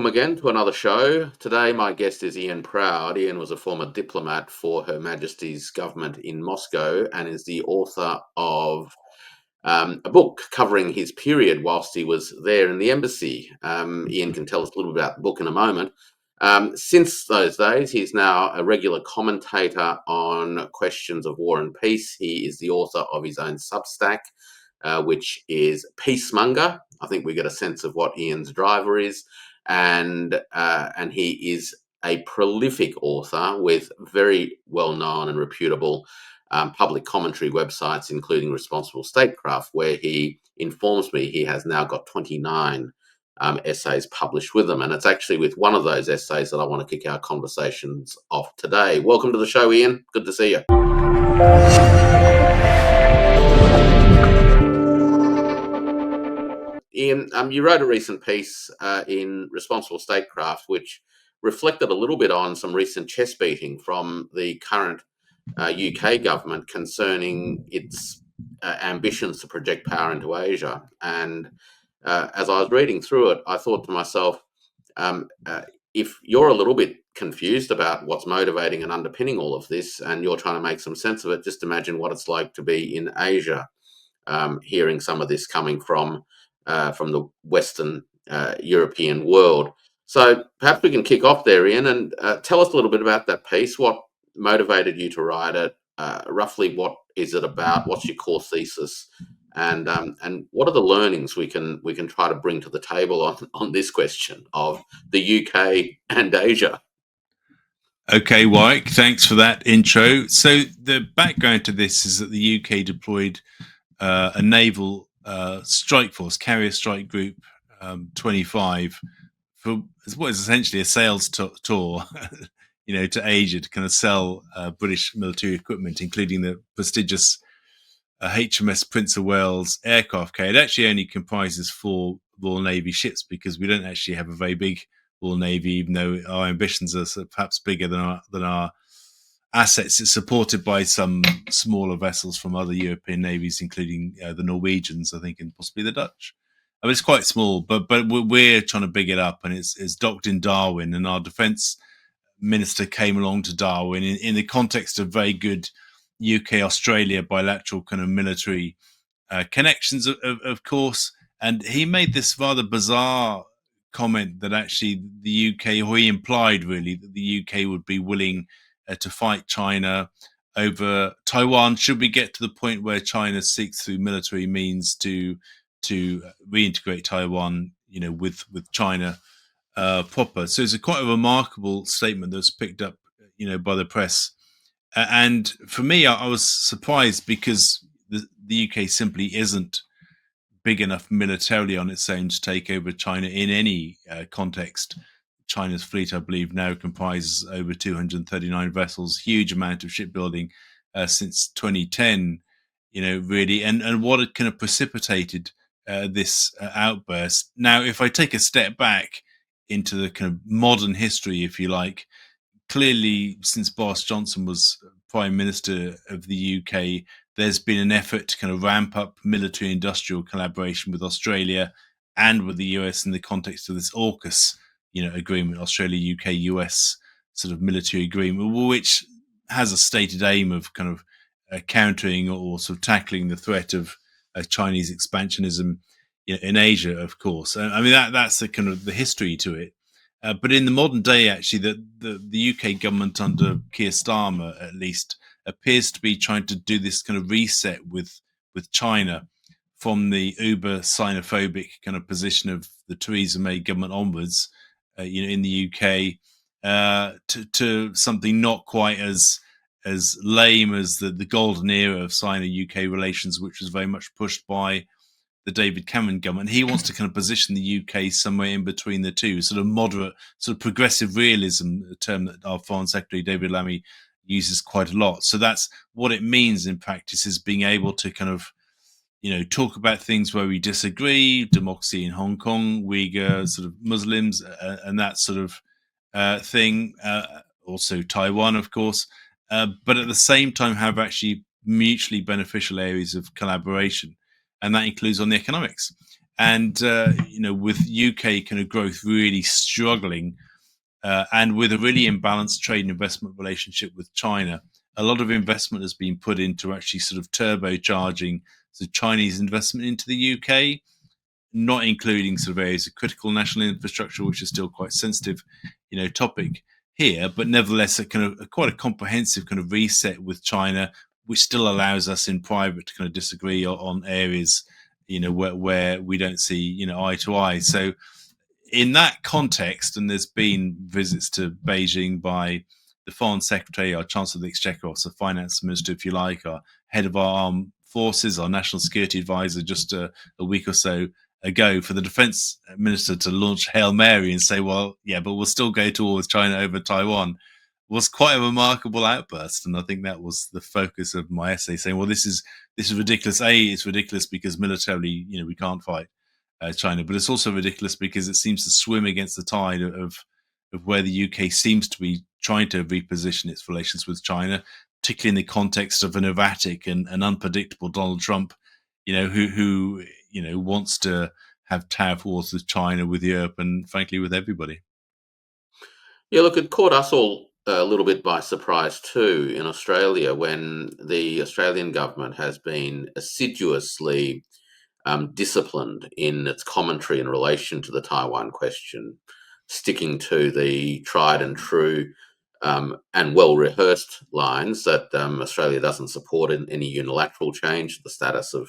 welcome again to another show. Today, my guest is Ian Proud. Ian was a former diplomat for Her Majesty's government in Moscow and is the author of a book covering his period whilst he was there in the embassy. Ian can tell us a little bit about the book in a moment. Since those days, he's now a regular commentator on questions of war and peace. He is the author of his own Substack, which is Peacemonger. I think we get a sense of what Ian's driver is, and he is a prolific author with very well-known and reputable public commentary websites, including Responsible Statecraft, where he informs me he has now got 29 essays published with them. And it's actually with one of those essays that I want to kick our conversations off today. Welcome to the show, Ian. Good to see you. Ian, you wrote a recent piece in Responsible Statecraft, which reflected a little bit on some recent chest beating from the current UK government concerning its ambitions to project power into Asia. And as I was reading through it, I thought to myself, if you're a little bit confused about what's motivating and underpinning all of this, and you're trying to make some sense of it, just imagine what it's like to be in Asia, hearing some of this coming from the Western European world. So perhaps we can kick off there, Ian, and tell us a little bit about that piece. What motivated you to write it? Roughly, what is it about? What's your core thesis? And what are the learnings we can try to bring to the table on this question of the UK and Asia? Okay, Warwick, thanks for that intro. So the background to this is that the UK deployed a naval strike force, carrier strike group 25, for what is essentially a sales tour, to Asia to kind of sell British military equipment, including the prestigious HMS Prince of Wales aircraft carrier. It actually only comprises 4 Royal Navy ships because we don't actually have a very big Royal Navy, even though our ambitions are perhaps bigger than our assets. It's supported by some smaller vessels from other European navies, including the Norwegians, I think, and possibly the Dutch. I mean, it's quite small, but we're trying to big it up, and it's docked in Darwin, and our defence minister came along to Darwin in the context of very good UK-Australia bilateral kind of military connections, of course, and he made this rather bizarre comment that actually the UK, or he implied really, that the UK would be willing to fight China over Taiwan should we get to the point where China seeks through military means to reintegrate Taiwan, with China proper. So it's quite a remarkable statement that's picked up, by the press. And for me, I was surprised because the UK simply isn't big enough militarily on its own to take over China in any context. China's fleet, I believe, now comprises over 239 vessels, huge amount of shipbuilding since 2010, really. And what had kind of precipitated this outburst. Now, if I take a step back into the kind of modern history, if you like, clearly since Boris Johnson was Prime Minister of the UK, there's been an effort to kind of ramp up military industrial collaboration with Australia and with the US in the context of this AUKUS, agreement, Australia, UK, US sort of military agreement, which has a stated aim of kind of countering or sort of tackling the threat of Chinese expansionism in Asia, of course. I mean, that's the kind of the history to it. But in the modern day, actually, the UK government under Keir Starmer, at least, appears to be trying to do this kind of reset with China from the uber xenophobic kind of position of the Theresa May government onwards, in the UK, to something not quite as lame as the golden era of Sino-UK relations, which was very much pushed by the David Cameron government. He wants to kind of position the UK somewhere in between the two, sort of moderate, sort of progressive realism, a term that our Foreign Secretary David Lammy uses quite a lot. So that's what it means in practice, is being able to kind of, talk about things where we disagree, democracy in Hong Kong, Uyghur sort of Muslims, and that sort of thing. Also Taiwan, of course. But at the same time have actually mutually beneficial areas of collaboration. And that includes on the economics. And with UK kind of growth really struggling, and with a really imbalanced trade and investment relationship with China, a lot of investment has been put into actually sort of turbocharging the Chinese investment into the UK, not including sort of areas of critical national infrastructure, which is still quite sensitive, topic here, but nevertheless quite a comprehensive kind of reset with China, which still allows us in private to kind of disagree on areas, where we don't see, eye to eye. So in that context, and there's been visits to Beijing by the Foreign Secretary, our Chancellor of the Exchequer, the Finance Minister, if you like, our head of our armed forces, our National Security Advisor, just a week or so ago, for the Defence Minister to launch Hail Mary and say, well, yeah, but we'll still go to war with China over Taiwan, was quite a remarkable outburst. And I think that was the focus of my essay, saying, well, this is ridiculous. It's ridiculous because militarily, we can't fight China, but it's also ridiculous because it seems to swim against the tide of where the UK seems to be trying to reposition its relations with China, particularly in the context of an erratic and unpredictable Donald Trump, who wants to have tariff wars with China, with Europe, and frankly with everybody. Yeah, look, it caught us all a little bit by surprise too in Australia when the Australian government has been assiduously disciplined in its commentary in relation to the Taiwan question, sticking to the tried and true and well rehearsed lines that Australia doesn't support any unilateral change to the status of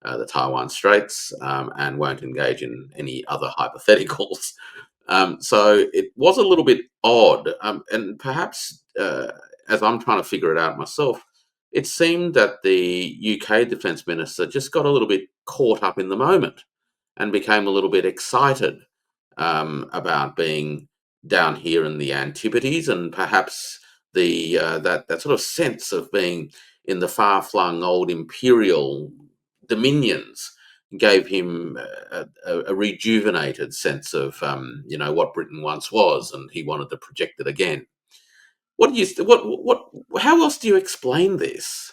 the Taiwan Straits and won't engage in any other hypotheticals. So it was a little bit odd, and perhaps as I'm trying to figure it out myself, it seemed that the UK Defence Minister just got a little bit caught up in the moment and became a little bit excited about being down here in the Antipodes, and perhaps that sort of sense of being in the far-flung old imperial dominions gave him a rejuvenated sense of what Britain once was, and he wanted to project it again. What do you what How else do you explain this?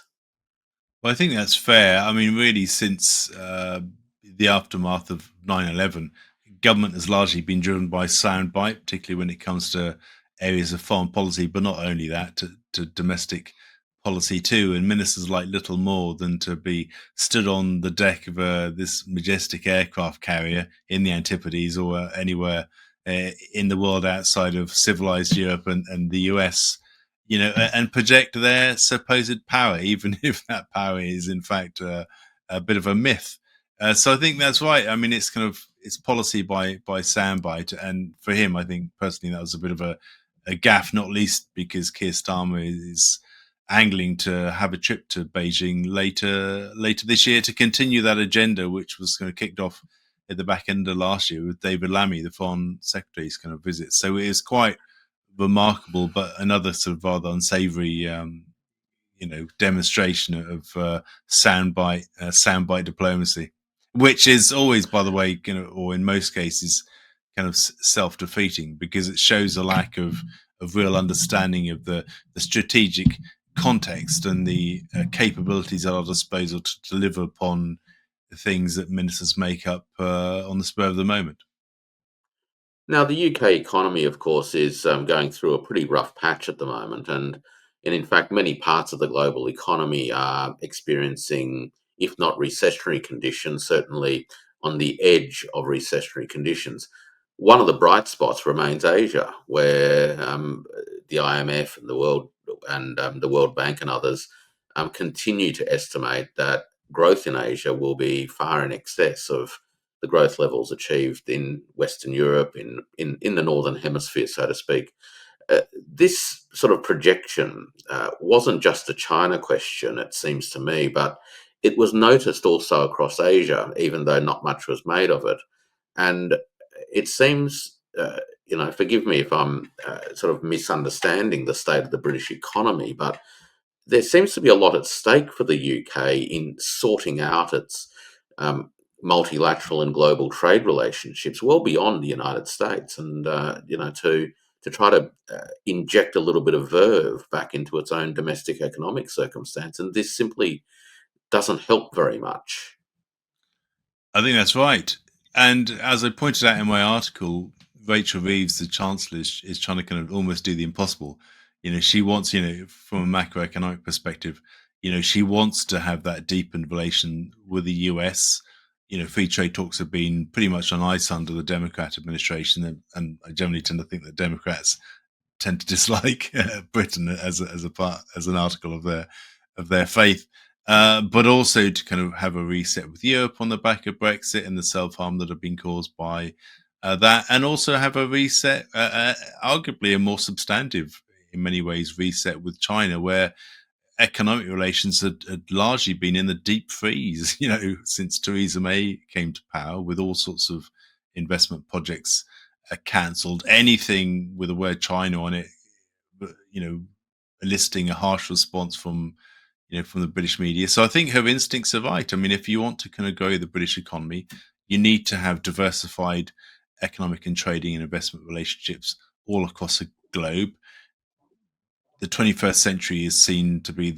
Well, I think that's fair. I mean, really, since the aftermath of 9/11, government has largely been driven by soundbite, particularly when it comes to areas of foreign policy, but not only that, to domestic policy too. And ministers like little more than to be stood on the deck of this majestic aircraft carrier in the Antipodes or anywhere in the world outside of civilized Europe and the US, and project their supposed power, even if that power is in fact a bit of a myth. So I think that's right. I mean, it's policy by soundbite, and for him, I think personally that was a bit of a gaffe, not least because Keir Starmer is angling to have a trip to Beijing later this year to continue that agenda, which was kind of kicked off at the back end of last year with David Lammy, the foreign secretary's kind of visit. So it is quite remarkable, but another sort of rather unsavory, demonstration of soundbite diplomacy, which is always, by the way, or in most cases, kind of self-defeating because it shows a lack of real understanding of the strategic context and the capabilities at our disposal to deliver upon the things that ministers make up on the spur of the moment. Now, the UK economy, of course, is going through a pretty rough patch at the moment, and in fact, many parts of the global economy are experiencing, if not recessionary conditions, certainly on the edge of recessionary conditions. One of the bright spots remains Asia, where the IMF and the World Bank and others continue to estimate that growth in Asia will be far in excess of the growth levels achieved in Western Europe, in the Northern Hemisphere, so to speak. This sort of projection wasn't just a China question, it seems to me, but it was noticed also across Asia, even though not much was made of it. And it seems, forgive me if I'm sort of misunderstanding the state of the British economy, but there seems to be a lot at stake for the UK in sorting out its um, multilateral and global trade relationships well beyond the United States, and to try to inject a little bit of verve back into its own domestic economic circumstance, and this simply doesn't help very much. I think that's right. And as I pointed out in my article, Rachel Reeves, the Chancellor, is trying to kind of almost do the impossible. She wants, from a macroeconomic perspective, she wants to have that deepened relation with the US. Free trade talks have been pretty much on ice under the Democrat administration, and I generally tend to think that Democrats tend to dislike Britain as an article of their faith, but also to kind of have a reset with Europe on the back of Brexit and the self harm that have been caused by that, and also have a reset, arguably a more substantive, in many ways, reset with China, where economic relations had largely been in the deep freeze, since Theresa May came to power, with all sorts of investment projects cancelled. Anything with the word China on it, eliciting a harsh response from the British media. So I think her instincts are right. I mean, if you want to kind of grow the British economy, you need to have diversified economic and trading and investment relationships all across the globe. The 21st century is seen to be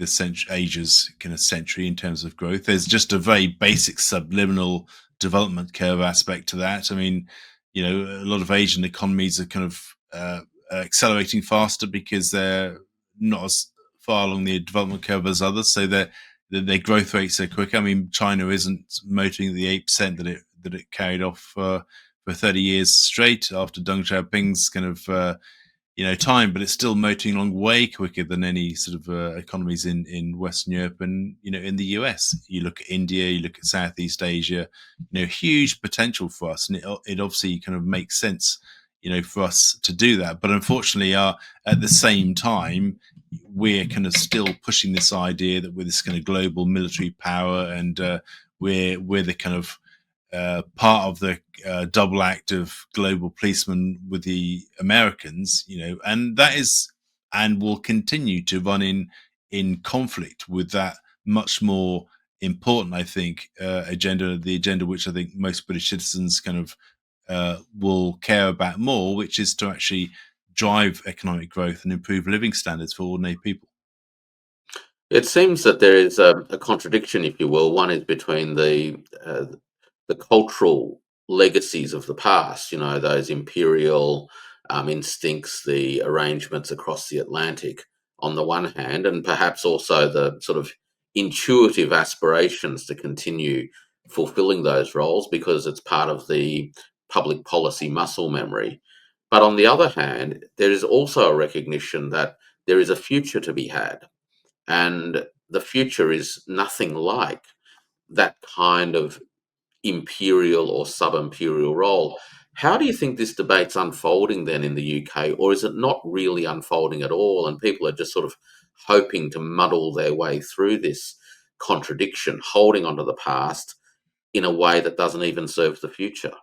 Asia's kind of century in terms of growth. There's just a very basic subliminal development curve aspect to that. I mean, a lot of Asian economies are kind of accelerating faster because they're not as far along the development curve as others, so their growth rates are quicker. I mean, China isn't motoring the 8% that it carried off for 30 years straight after Deng Xiaoping's kind of time, but it's still motoring along way quicker than any sort of economies in Western Europe and in the US. You look at India, you look at Southeast Asia, huge potential for us, and it obviously kind of makes sense, for us to do that. But unfortunately, at the same time, we're kind of still pushing this idea that we're this kind of global military power, and we're the kind of part of the double act of global policeman with the Americans, and that is and will continue to run in conflict with that much more important, I think, the agenda which I think most British citizens kind of will care about more, which is to actually drive economic growth and improve living standards for ordinary people. It seems that there is a contradiction, if you will. One is between the cultural legacies of the past, those imperial instincts, the arrangements across the Atlantic on the one hand, and perhaps also the sort of intuitive aspirations to continue fulfilling those roles because it's part of the public policy muscle memory. But on the other hand, there is also a recognition that there is a future to be had, and the future is nothing like that kind of imperial or sub-imperial role. How do you think this debate's unfolding then in the UK, or is it not really unfolding at all, and people are just sort of hoping to muddle their way through this contradiction, holding onto the past in a way that doesn't even serve the future?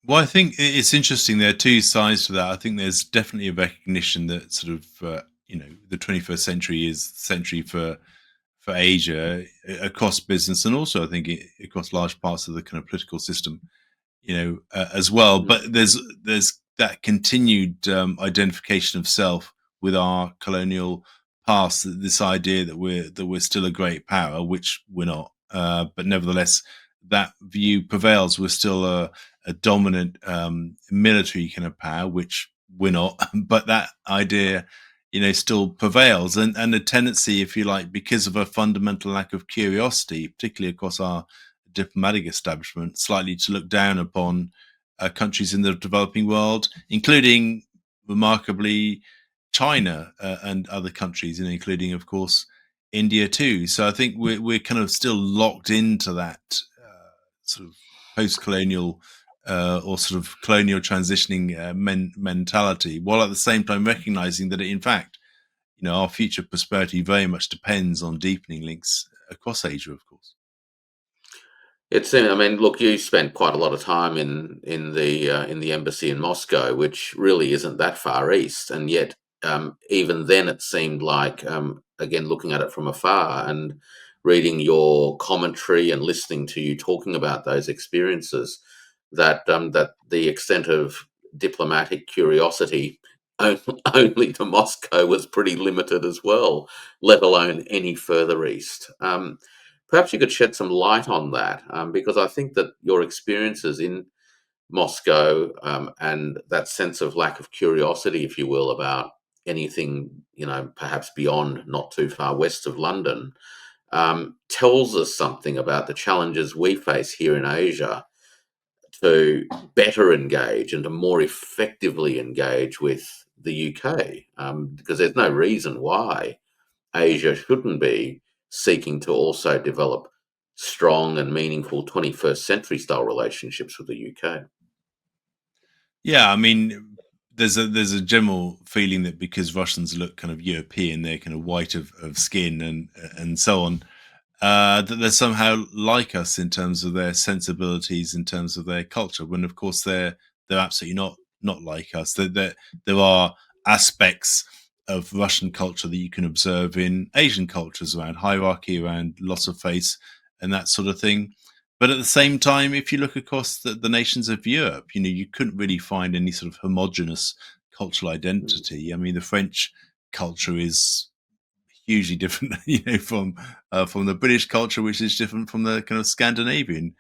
Well, I think it's interesting. There are two sides to that. I think there's definitely a recognition that sort of the 21st century is the century for Asia across business, and also I think across large parts of the kind of political system, as well. Mm. But there's that continued identification of self with our colonial past. This idea that we're still a great power, which we're not, but nevertheless, that view prevails. We're still a dominant military kind of power, which we're not, but that idea still prevails, and the tendency, if you like, because of a fundamental lack of curiosity, particularly across our diplomatic establishment, slightly to look down upon countries in the developing world, including remarkably China and other countries, and including, of course, India too. So I think we're kind of still locked into that sort of post-colonial or sort of colonial transitioning mentality, while at the same time recognizing that, in fact, our future prosperity very much depends on deepening links across Asia, of course. I mean, look, you spent quite a lot of time in the embassy in Moscow, which really isn't that far east, and yet even then it seemed like, again, looking at it from afar and reading your commentary and listening to you talking about those experiences, that the extent of diplomatic curiosity only to Moscow was pretty limited as well, let alone any further east. perhaps you could shed some light on that, because I think that your experiences in Moscow, and that sense of lack of curiosity, if you will, about anything, perhaps beyond not too far west of London, tells us something about the challenges we face here in Asia to better engage and to more effectively engage with the UK, because there's no reason why Asia shouldn't be seeking to also develop strong and meaningful 21st century style relationships with the UK. Yeah, I mean, there's a general feeling that because Russians look kind of European, they're kind of white of skin and so on, that they're somehow like us in terms of their sensibilities, in terms of their culture. When of course they're absolutely not like us. There are aspects of Russian culture that you can observe in Asian cultures around hierarchy, around loss of face, and that sort of thing. But at the same time, if you look across the nations of Europe, you couldn't really find any sort of homogenous cultural Mm, identity. I mean, the French culture is hugely different, from the British culture, which is different from the kind of Scandinavian,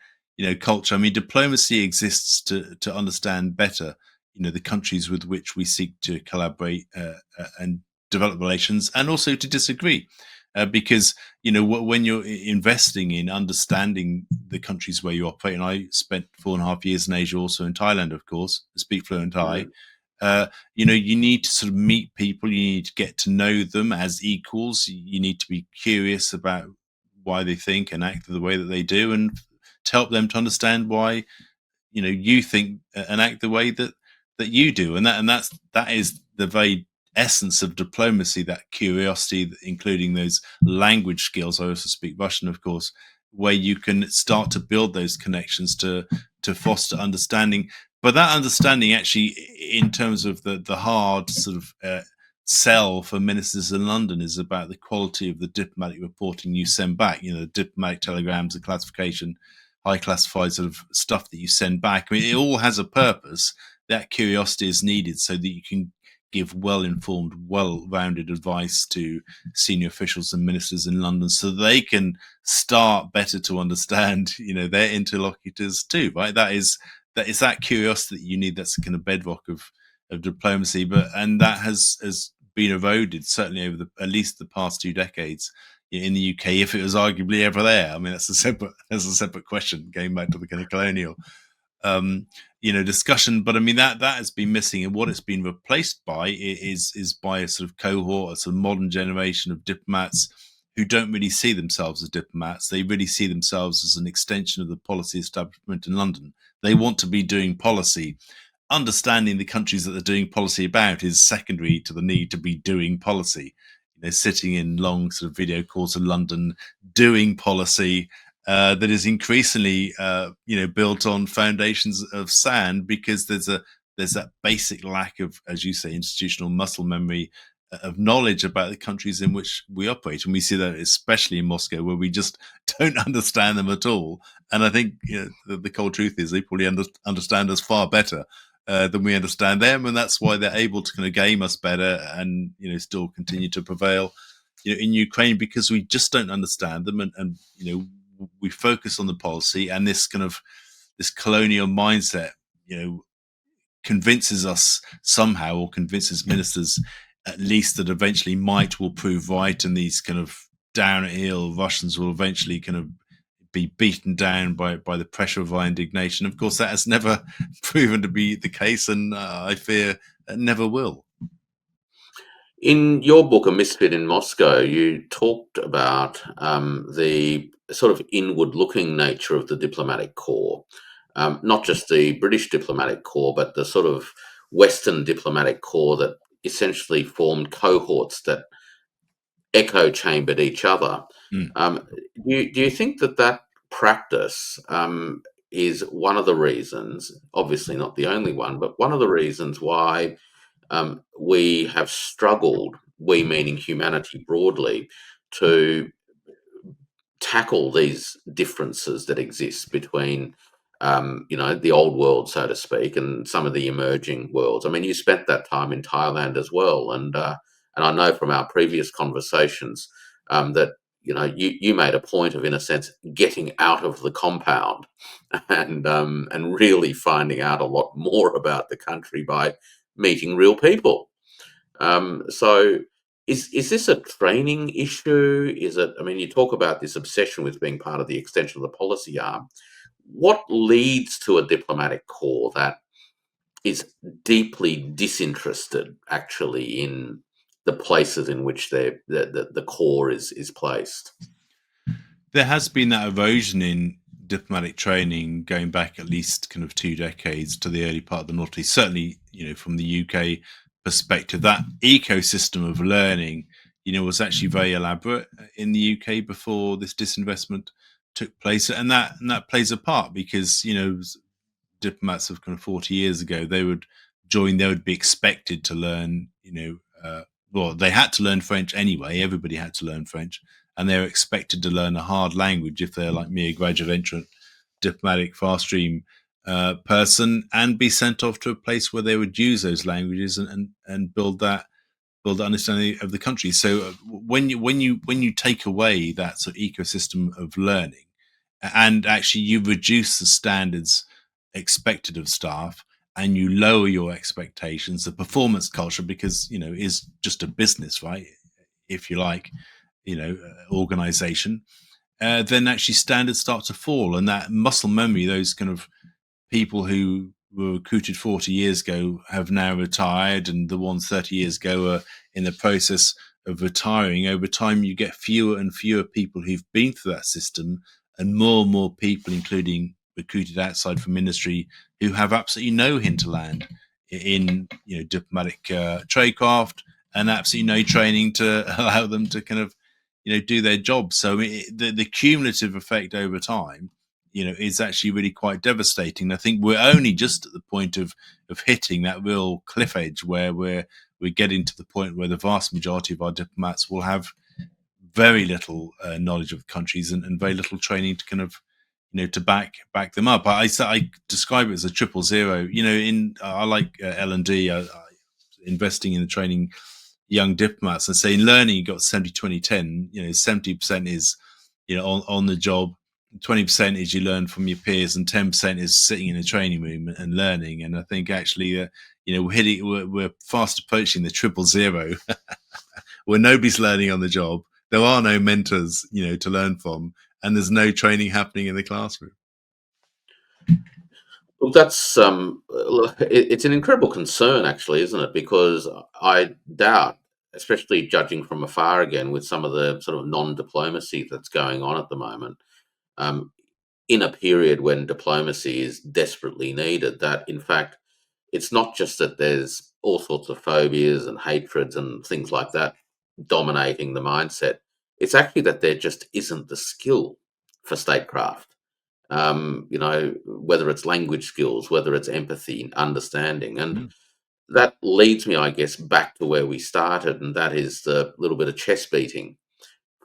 culture. I mean, diplomacy exists to understand better, the countries with which we seek to collaborate and develop relations, and also to disagree, because when you're investing in understanding the countries where you operate, and I spent 4.5 years in Asia, also in Thailand, of course, speak fluent Thai. mm, You need to sort of meet people. You need to get to know them as equals. You need to be curious about why they think and act the way that they do, and to help them to understand why you think and act the way that you do. And that is the very essence of diplomacy, that curiosity, including those language skills. I also speak Russian, of course, where you can start to build those connections to foster understanding. But that understanding, actually, in terms of the hard sort of sell for ministers in London, is about the quality of the diplomatic reporting you send back. The diplomatic telegrams, the classification, high classified sort of stuff that you send back. I mean, it all has a purpose. That curiosity is needed so that you can give well-informed, well-rounded advice to senior officials and ministers in London, so they can start better to understand, their interlocutors too. Right? That is that curiosity that you need. That's the kind of bedrock of diplomacy. And that has been eroded, certainly over at least the past 2 decades in the UK, if it was arguably ever there. I mean, that's a separate question, going back to the kind of colonial um, discussion. But I mean, that has been missing, and what it's been replaced by is by a sort of cohort, a sort of modern generation of diplomats who don't really see themselves as diplomats. They really see themselves as an extension of the policy establishment in London. They want to be doing policy. Understanding the countries that they're doing policy about is secondary to the need to be doing policy. Sitting in long sort of video calls in London, doing policy that is increasingly, built on foundations of sand, because there's that basic lack of, as you say, institutional muscle memory, of knowledge about the countries in which we operate, and we see that especially in Moscow, where we just don't understand them at all. And I think the cold truth is they probably understand us far better than we understand them, and that's why they're able to kind of game us better, and still continue to prevail in Ukraine, because we just don't understand them, and we focus on the policy, and this colonial mindset, convinces us somehow, or convinces ministers at least, that eventually might will prove right, and these kind of downhill Russians will eventually kind of be beaten down by the pressure of our indignation. Of course, that has never proven to be the case, and I fear it never will. In your book, A Misfit in Moscow, you talked about the sort of inward looking nature of the diplomatic corps, not just the British diplomatic corps, but the sort of Western diplomatic corps that essentially formed cohorts that echo chambered each other. Mm. Do you think that that practice is one of the reasons, obviously not the only one, but one of the reasons why we have struggled, we meaning humanity broadly, to tackle these differences that exist between, the old world, so to speak, and some of the emerging worlds? I mean, you spent that time in Thailand as well, and I know from our previous conversations that you made a point of, in a sense, getting out of the compound and really finding out a lot more about the country by meeting real people. So is this a training issue? Is it? I mean, you talk about this obsession with being part of the extension of the policy arm. What leads to a diplomatic corps that is deeply disinterested, actually, in the places in which the core is placed? There has been that erosion in diplomatic training going back at least kind of 2 decades to the early part of the noughties. Certainly, from the UK perspective, that ecosystem of learning, was actually very elaborate in the UK before this disinvestment took place, and that plays a part because diplomats of kind of 40 years ago, they would be expected to learn, well, they had to learn French anyway. Everybody had to learn French, and they're expected to learn a hard language if they're like me, a graduate entrant, diplomatic fast stream person, and be sent off to a place where they would use those languages and build that understanding of the country. So when you take away that sort of ecosystem of learning, and actually you reduce the standards expected of staff, and you lower your expectations, the performance culture, because is just a business, right? If you like, organization, then actually standards start to fall, and that muscle memory, those kind of people who were recruited 40 years ago have now retired, and the ones 30 years ago are in the process of retiring. Over time, you get fewer and fewer people who've been through that system, and more people, including recruited outside from industry, who have absolutely no hinterland in diplomatic tradecraft, and absolutely no training to allow them to kind of do their job. So the cumulative effect over time is actually really quite devastating. I think we're only just at the point of hitting that real cliff edge where we're getting to the point where the vast majority of our diplomats will have very little knowledge of countries and very little training to kind of to back them up. I describe it as a 000. I like L&D, investing in the training young diplomats, and saying learning, you got 70-20-10. 70% is on the job, 20% is you learn from your peers, and 10% is sitting in a training room and learning. And I think actually we're fast approaching the 000 where nobody's learning on the job, there are no mentors to learn from, and there's no training happening in the classroom. Well, it's an incredible concern, actually, isn't it? Because I doubt, especially judging from afar again, with some of the sort of non-diplomacy that's going on at the moment, um, in a period when diplomacy is desperately needed, that in fact, it's not just that there's all sorts of phobias and hatreds and things like that dominating the mindset. It's actually that there just isn't the skill for statecraft. Whether it's language skills, whether it's empathy, understanding. And that leads me, I guess, back to where we started, and that is the little bit of chest beating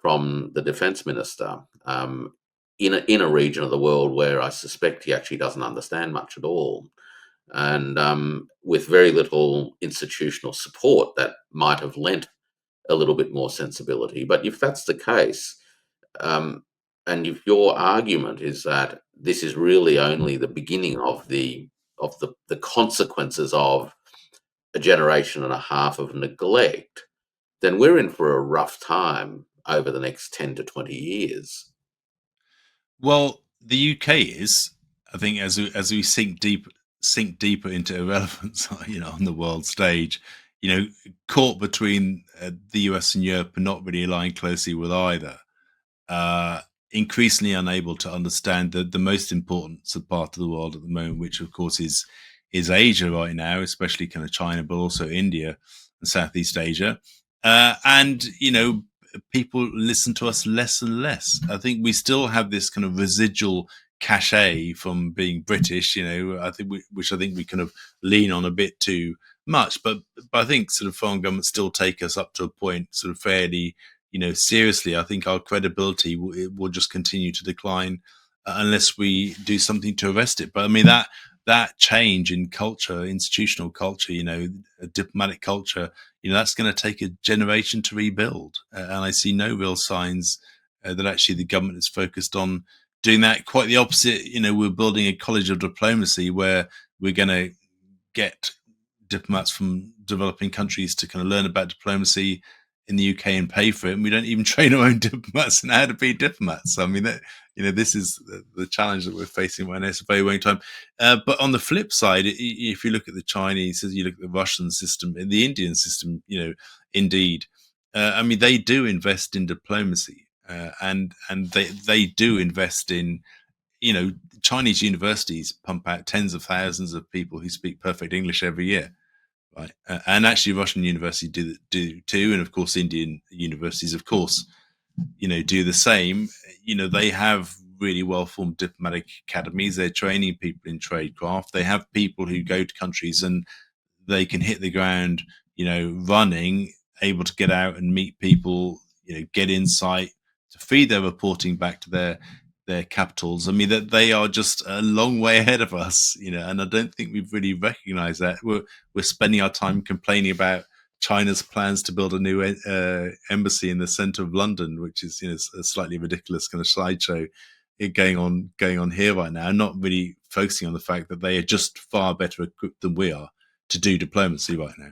from the defense minister, in a region of the world where I suspect he actually doesn't understand much at all, and with very little institutional support that might have lent a little bit more sensibility. But if that's the case, um, and if your argument is that this is really only the beginning of the consequences of a generation and a half of neglect, then we're in for a rough time over the next 10 to 20 years. Well, the UK is, I think, as we sink deeper into irrelevance, on the world stage, caught between the US and Europe, and not really aligned closely with either. Increasingly unable to understand the most important part of the world at the moment, which of course is Asia right now, especially kind of China, but also India and Southeast Asia. And people listen to us less and less. I think we still have this kind of residual cachet from being British, I think which I think we kind of lean on a bit too much. But I think sort of foreign governments still take us up to a point sort of fairly seriously. I think our credibility will just continue to decline unless we do something to arrest it. But I mean, that change in culture, institutional culture, a diplomatic culture, that's going to take a generation to rebuild. And I see no real signs that actually the government is focused on doing that. Quite the opposite. We're building a college of diplomacy where we're going to get diplomats from developing countries to kind of learn about diplomacy in the UK and pay for it, and we don't even train our own diplomats in how to be diplomats. So, I mean, this is the challenge that we're facing right now. It's a very long time. But on the flip side, if you look at the Chinese, as you look at the Russian system, and the Indian system, indeed, I mean, they do invest in diplomacy, and they do invest in, Chinese universities pump out tens of thousands of people who speak perfect English every year. Right. And actually Russian universities do too, and of course Indian universities, of course, do the same. They have really well-formed diplomatic academies. They're training people in tradecraft. They have people who go to countries and they can hit the ground, running, able to get out and meet people, get insight to feed their reporting back to their capitals. I mean, that they are just a long way ahead of us, and I don't think we've really recognized that. We're spending our time complaining about China's plans to build a new embassy in the center of London, which is, a slightly ridiculous kind of slideshow going on here right now, and not really focusing on the fact that they are just far better equipped than we are to do diplomacy right now.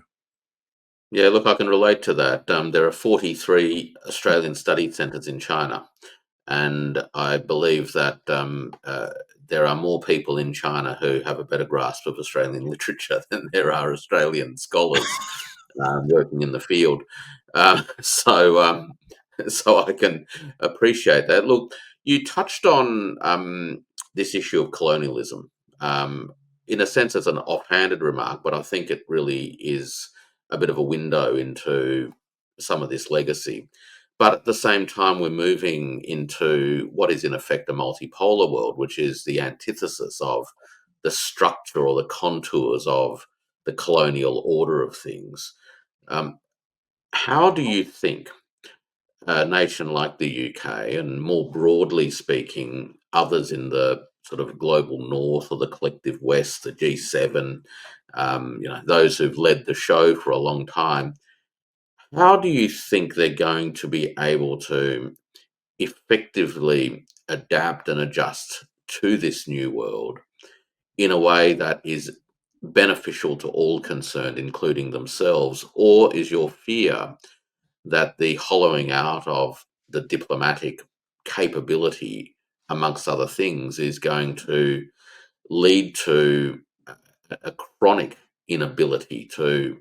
Yeah, look, I can relate to that. There are 43 Australian study centres in China, and I believe that there are more people in China who have a better grasp of Australian literature than there are Australian scholars working in the field. So, so I can appreciate that. Look, you touched on this issue of colonialism. In a sense, as an offhanded remark, but I think it really is a bit of a window into some of this legacy. But at the same time, we're moving into what is in effect a multipolar world, which is the antithesis of the structure or the contours of the colonial order of things. Um, how do you think a nation like the UK, and more broadly speaking, others in the sort of global north or the collective west, the G7, those who've led the show for a long time, how do you think they're going to be able to effectively adapt and adjust to this new world in a way that is beneficial to all concerned, including themselves? Or is your fear that the hollowing out of the diplomatic capability, amongst other things, is going to lead to a chronic inability to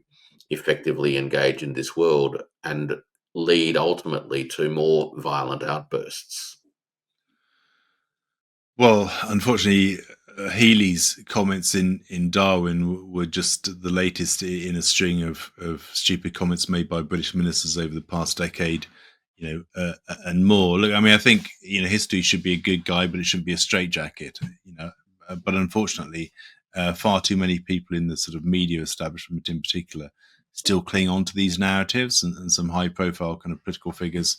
effectively engage in this world and lead ultimately to more violent outbursts? Well, unfortunately, Healy's comments in Darwin were just the latest in a string of stupid comments made by British ministers over the past decade, and more. Look, I mean, I think history should be a good guide, but it shouldn't be a straitjacket. But unfortunately, far too many people in the sort of media establishment, in particular, still cling on to these narratives, and some high-profile kind of political figures,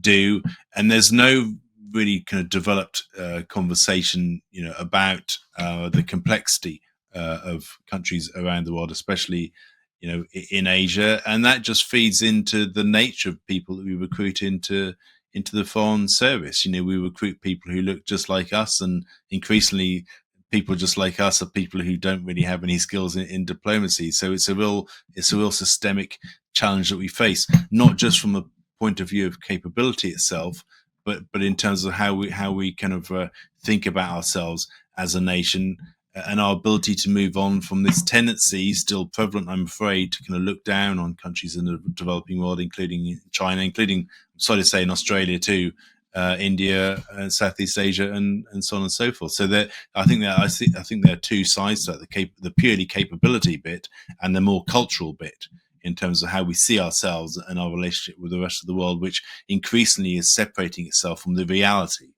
do. And there's no really kind of developed conversation, about the complexity of countries around the world, especially, in Asia, and that just feeds into the nature of people that we recruit into the foreign service. We recruit people who look just like us, and increasingly, people just like us are people who don't really have any skills in diplomacy. So it's a real systemic challenge that we face, not just from a point of view of capability itself, but in terms of how we kind of think about ourselves as a nation, and our ability to move on from this tendency, still prevalent, I'm afraid, to kind of look down on countries in the developing world, including China, including, I'm sorry to say, in Australia too, India, Southeast Asia, and so on and so forth. So I think there are two sides to that: the purely capability bit and the more cultural bit, in terms of how we see ourselves and our relationship with the rest of the world, which increasingly is separating itself from the reality.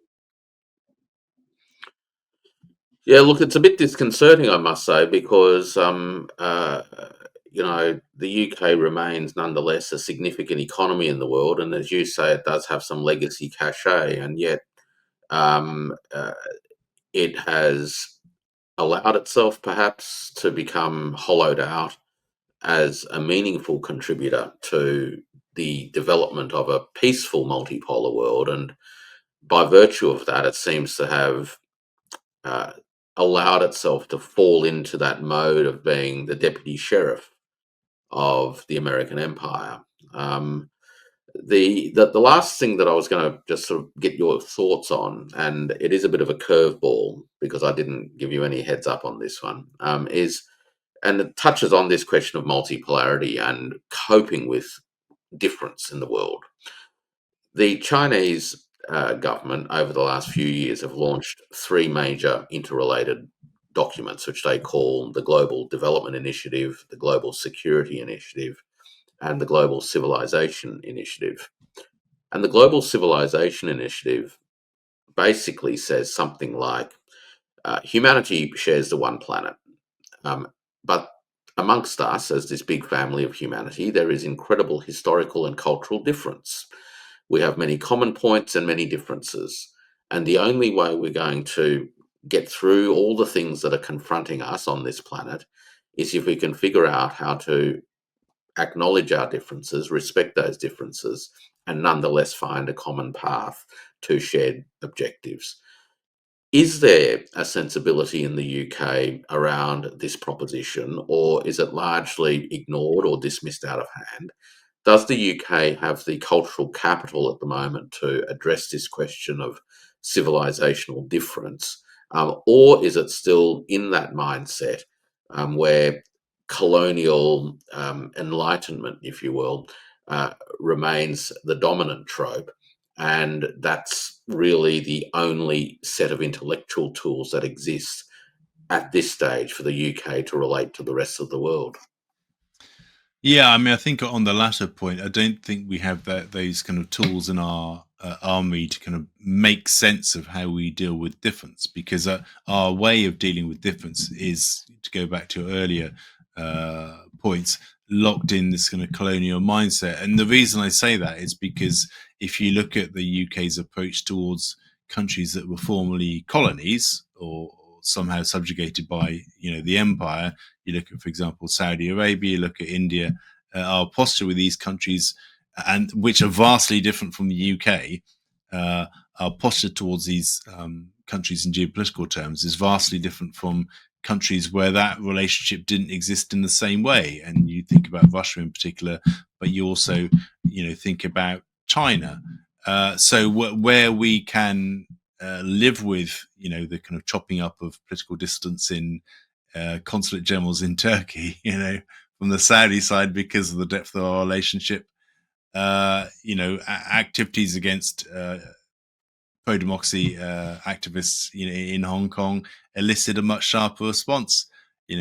Yeah, look, it's a bit disconcerting, I must say, because the UK remains nonetheless a significant economy in the world, and as you say, it does have some legacy cachet, and yet um, uh, it has allowed itself perhaps to become hollowed out as a meaningful contributor to the development of a peaceful multipolar world, and by virtue of that, it seems to have uh, allowed itself to fall into that mode of being the deputy sheriff of the American empire. Um, the last thing that I was going to just sort of get your thoughts on, and it is a bit of a curveball because I didn't give you any heads up on this one, is, and it touches on this question of multipolarity and coping with difference in the world. The Chinese government over the last few years have launched three major interrelated documents, which they call the Global Development Initiative, the Global Security Initiative, and the Global Civilization Initiative. And the Global Civilization Initiative basically says something like humanity shares the one planet, but amongst us, as this big family of humanity, there is incredible historical and cultural difference. We have many common points and many differences. And the only way we're going to get through all the things that are confronting us on this planet is if we can figure out how to acknowledge our differences, respect those differences, and nonetheless find a common path to shared objectives. Is there a sensibility in the UK around this proposition, or is it largely ignored or dismissed out of hand? Does the UK have the cultural capital at the moment to address this question of civilizational difference? Or is it still in that mindset where colonial enlightenment, if you will, remains the dominant trope? And that's really the only set of intellectual tools that exist at this stage for the UK to relate to the rest of the world. Yeah, I mean, I think on the latter point, I don't think we have those kind of tools in our army to kind of make sense of how we deal with difference, because our way of dealing with difference is, to go back to earlier points, locked in this kind of colonial mindset. And the reason I say that is because if you look at the UK's approach towards countries that were formerly colonies or somehow subjugated by the empire, you look at, for example, Saudi Arabia, you look at India, our posture with these countries, and which are vastly different from the UK, our posture towards these countries in geopolitical terms is vastly different from countries where that relationship didn't exist in the same way. And you think about Russia in particular, but you also, think about China. So where we can live with, the kind of chopping up of political distance in consulate generals in Turkey, from the Saudi side because of the depth of our relationship, activities against pro-democracy activists, in Hong Kong elicited a much sharper response,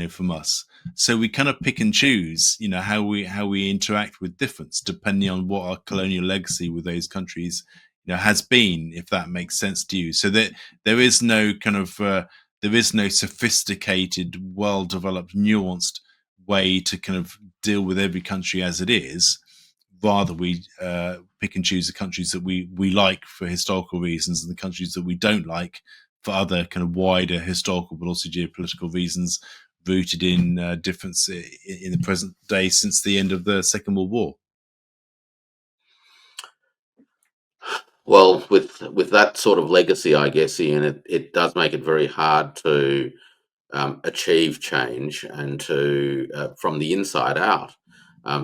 from us. So we kind of pick and choose, how we interact with difference depending on what our colonial legacy with those countries, has been, if that makes sense to you. So that there is no kind of there is no sophisticated, well-developed, nuanced way to kind of deal with every country as it is. Rather, we pick and choose the countries that we like for historical reasons, and the countries that we don't like for other kind of wider historical but also geopolitical reasons, rooted in difference in the present day since the end of the Second World War. Well, with that sort of legacy, I guess, Ian, it does make it very hard to achieve change and to from the inside out,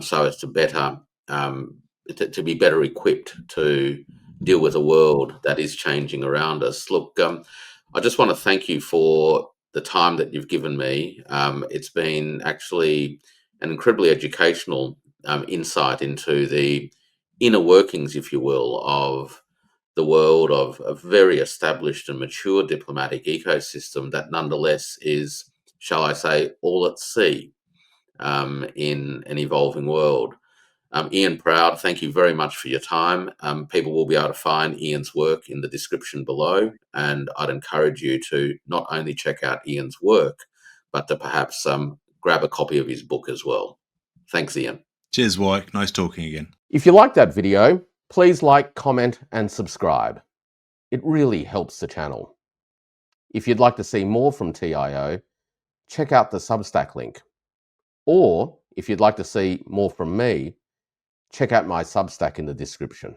so as to better to be better equipped to deal with a world that is changing around us. Look, I just want to thank you for the time that you've given me. It's been actually an incredibly educational insight into the inner workings, if you will, of the world of a very established and mature diplomatic ecosystem that nonetheless is, shall I say, all at sea in an evolving world. Ian Proud, thank you very much for your time. People will be able to find Ian's work in the description below, and I'd encourage you to not only check out Ian's work, but to perhaps grab a copy of his book as well. Thanks, Ian. Cheers, Warwick. Nice talking again. If you liked that video, please like, comment, and subscribe. It really helps the channel. If you'd like to see more from TIO, check out the Substack link. Or if you'd like to see more from me, check out my Substack in the description.